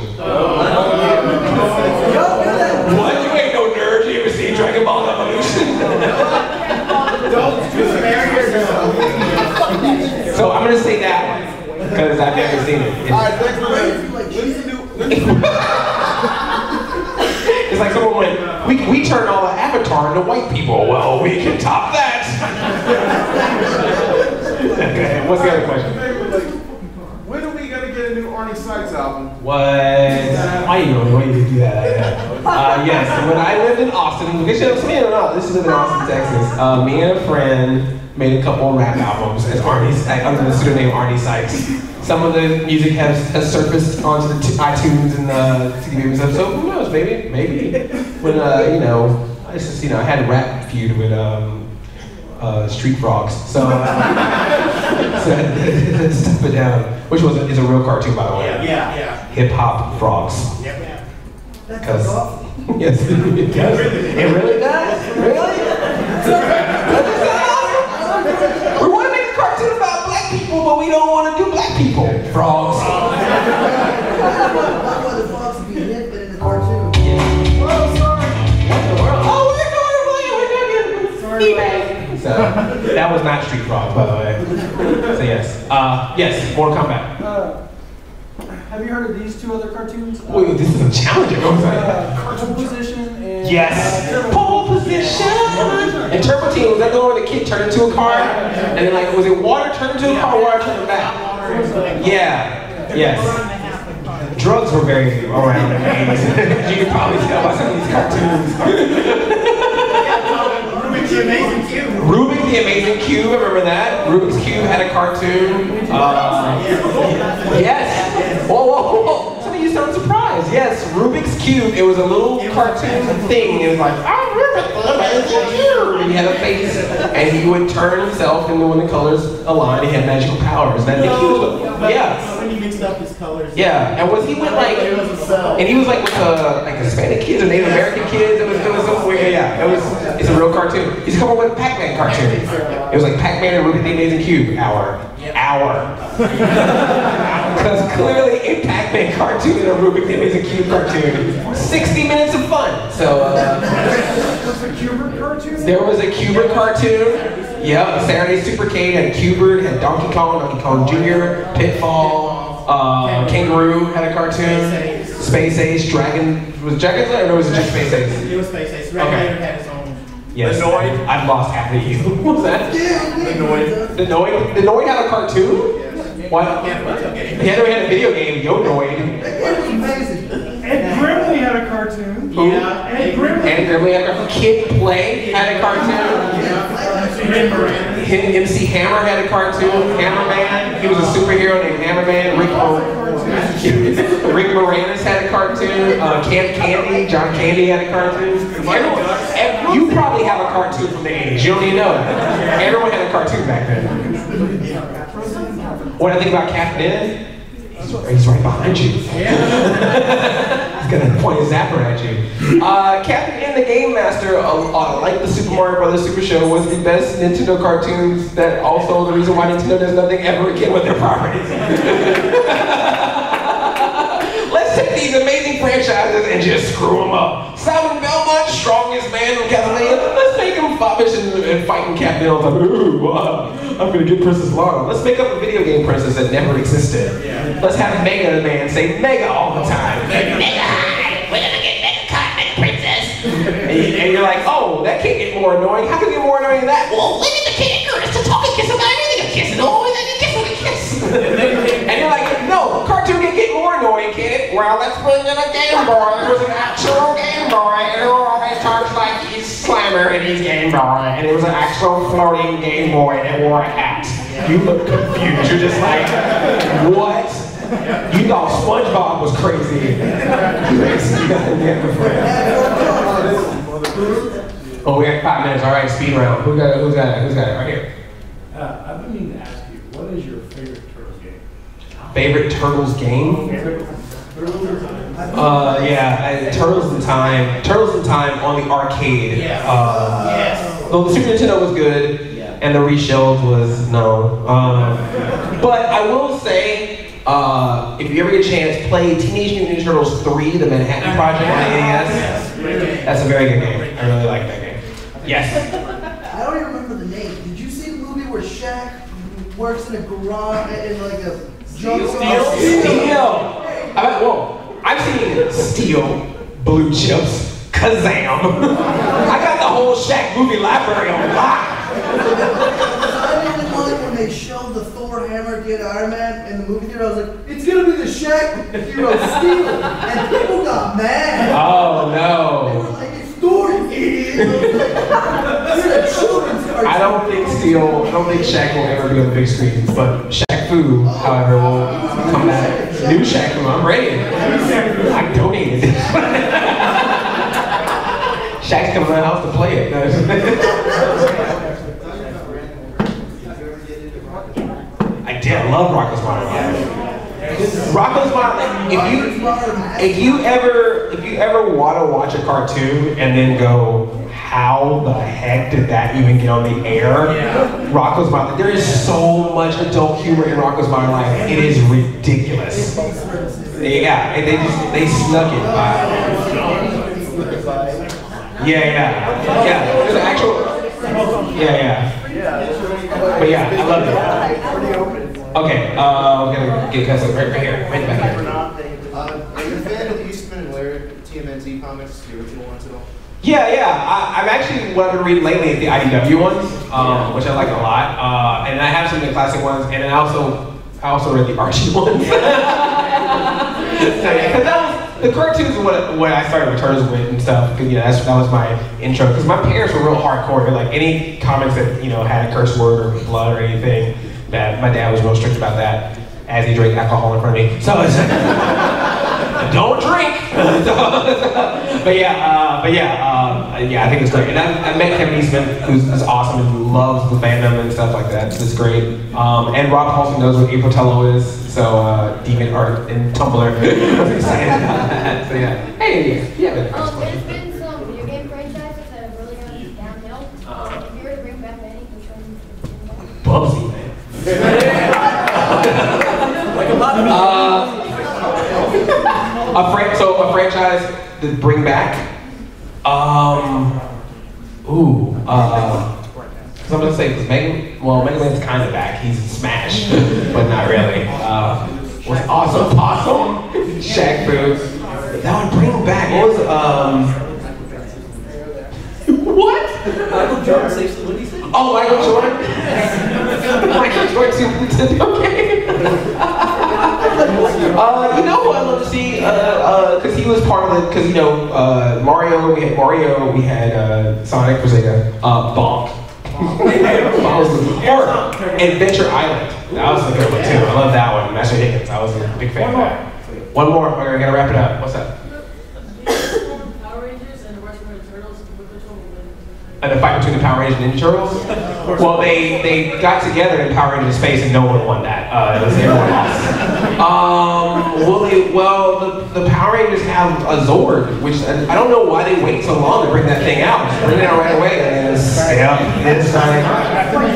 What? You ain't no nerd. You ever seen Dragon Ball Evolution? Don't just marry yourself. So I'm gonna say that one because I've never seen it. Alright, next one. It's like someone went, we turned all the Avatar into white people. Well, we can top that. Okay, what's the other question? When are we gonna get a new Arnie Sykes album? What? Why you do that like that? Yes, when I lived in Austin, because you know, some of you don't know, this is in Austin, Texas. Me and a friend made a couple of rap albums as Arnie's, under the pseudonym Arnie Sykes. Some of the music has surfaced onto the iTunes and CD Baby stuff. So who knows? Maybe when you know, I just I had a rap feud with Street Frogs. So I stuff it down, which is a real cartoon, by the way. Yeah. Hip hop frogs. Yep. Because yes, it does. It really does. Really? We want to make we don't want to do black people. Frogs. That's why the frogs would be hit, but in the cartoon. Oh, sorry. What in the world? Oh, we're going eBay. So that was not Street Frogs, by the way. So yes, yes, Mortal Kombat. Have you heard of these two other cartoons? Wait, this is a challenger. What was that? Pole Position and Yes. Pole Position. And Turbo Team, was that the one where the kid turned into a car? And then like, was it water turned into a car or water turned back? Yeah. Yes. Drugs were very around in the 80s. You can probably tell by some of these cartoons. Rubik's the Amazing Cube. Rubik the Amazing Cube, remember that? Rubik's Cube had a cartoon. Yes. Whoa, whoa, whoa. Some of you sound surprised. Yes, Rubik's Cube. It was a little cartoon thing. It was like, I'm Rubik the Amazing Cube. And he had a face, and he would turn himself into when the colors aligned. He had magical powers. And the cube was, yeah. When he mixed up his colors. Yeah, and was he with like, and he was like with like Hispanic kids or Native American kids. It was so weird. Yeah, it's a real cartoon. He's come up with a Pac-Man cartoon. It was like Pac-Man and Rubik the Amazing Cube. Hour. Because clearly a Pac-Man cartoon and a Rubik the Amazing Cube cartoon, 60 minutes of fun. So Was the Cubert cartoon? there was a Cubert cartoon. Yep, Saturday Supercade had Cubert, had Donkey Kong Jr., Pitfall, Kangaroo had a cartoon. Space Ace, Dragon, was it Dragon's Lair or was it just Space Ace? It was Space Ace. Regulator had his own. Yes. The Noid? I've lost half of you. What was that? The Noid. The Noid? The Noid had a cartoon? Yes. What? He had a video game, Yo Noid. It was amazing. Ed Grimley had a cartoon. Who? Yeah, Ed Grimley. Ed Grimley had a cartoon. Kid Play had a cartoon. MC Hammer had a cartoon. Hammerman. He was a superhero named Hammerman. Rick Moranis had a cartoon. Camp Candy, John Candy had a cartoon. You probably have a cartoon from the 80s. You don't even know that. Everyone had a cartoon back then. What I think about Captain N? He's right behind you. He's gonna point his zapper at you. Captain N, the Game Master, like the Super Mario Brothers Super Show, was the best Nintendo cartoons. That also the reason why Nintendo does nothing ever again with their properties. Let's take these amazing franchises and just screw them up. Simon Belmont, strongest man from Castlevania. Let's make him foppish and fighting Captain N. Like, ooh, I'm gonna get Princess Lana. Let's make up a video game princess that never existed. Yeah. Let's have Mega Man say Mega all the time. Mega, we're gonna get Mega Cotton Princess. And you're like, oh, that can't get more annoying. How can it get more annoying than that? Well, limit the characters to talk and kiss about everything. A kiss and all, and then a kiss with a kiss. And you're like, no, cartoon can get more annoying, can it? Well, let's bring in a Game Boy. It was an actual Game Boy, and it always talks like he's Slammer in his Game Boy, and it was an actual floating Game Boy that wore a hat. You look confused. You're just like, what? You thought SpongeBob was crazy. Oh, we got 5 minutes. All right, speed round. Who's got it? Right here. I've been meaning to ask you, what is your favorite Turtles game? Favorite Turtles game? Turtles in Time. Turtles in Time on the arcade. Well, the Super Nintendo was good, and the Reshelved was no. But I will say, if you ever get a chance, play Teenage Mutant Ninja Turtles 3, the Manhattan Project on the NES. That's a very good game. I really like that game. Yes. I don't even remember the name. Did you see the movie where Shaq works in a garage in like a junk Steel. I've seen Steel, Blue Chips, Kazam. I got the whole Shaq movie library on lock. I didn't like when they showed the Thor hammer get Iron Man in the movie theater. I was like, it's gonna be the Shaq hero Steel, and people got mad. Oh no. They were like, it's Thor, you idiot. I don't think Shaq will ever be on the big screen, but Shaq Fu, however, will come back. New Shaq Fu, I'm ready. I donated. Shaq's coming to my house to play it. I did. I love Rocko's Modern Life. Rocco's Modern. If you ever want to watch a cartoon and then go, how the heck did that even get on the air? Yeah. Rocco's Modern. There is so much adult humor in Rocco's Modern Life. It is ridiculous. Yeah, they snuck it by. Yeah. There's an actual. Yeah. But yeah, I love it. Okay, we're gonna get right here, right back here. Are you a fan of the Eastman and Laird TMNT comics, the original ones at all? Yeah. I'm actually, what I've been reading lately is the IDW ones, which I like a lot. And I have some of the classic ones, and then I also read the Archie ones. Because the cartoons are what I started Returns with and stuff. Because that was my intro. Because my parents were real hardcore. They're like any comics that had a curse word or blood or anything. That my dad was real strict about that, as he drank alcohol in front of me. So it's don't drink. I think it's great. And I met Kevin Eastman, who's awesome and loves the fandom and stuff like that. So it's great. And Rob Paulson knows what April Tello is. So Demon Art and Tumblr. I was excited about that. So yeah. Hey, yeah. There's been some video game franchises that have really gone downhill. If you were to bring back any, which one would you bring back? Bubsy, man. A franchise to bring back. Because I'm gonna say, because Mega Man's kind of back. He's Smash, but not really. What's awesome? Shaq Fu. That would bring back. What was what? Michael Jordan saves the Woody. Oh, Michael Jordan. Michael Jordan. Okay. You know who I'd love to see? Because he was part of the. Because Mario. We had Mario. We had Sonic for Sega. Bonk. Or Adventure Island. That was a good one too. I love that one. Master Higgins. I was a big fan of that. One more. We're gonna wrap it up. What's that? Power Rangers and the Western Turtles. Which one would win? And the fight between the Power Rangers and Ninja Turtles? Well, they got together in Power Rangers Space and no one won that. It was everyone else. The Power Rangers have a Zord, which I don't know why they wait so long to bring that thing out. Just bring it out right away and it's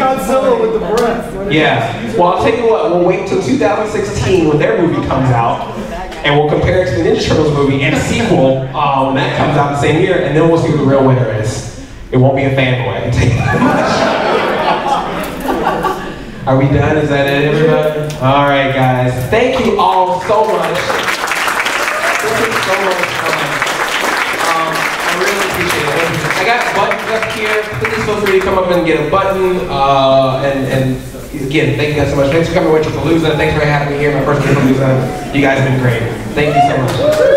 Godzilla with the breath. Yeah. Well, I'll tell you what, we'll wait until 2016 when their movie comes out, and we'll compare it to the Ninja Turtles movie and sequel when that comes out the same year, and then we'll see who the real winner is. It won't be a fanboy, I can tell you that much. Are we done? Is that it, everybody? All right, guys. Thank you all so much. This is so much fun. I really appreciate it. I got buttons up here. Please feel free to come up and get a button. And again, thank you guys so much. Thanks for coming to Retropalooza. Thanks for having me here, my first Retropalooza. You guys have been great. Thank you so much.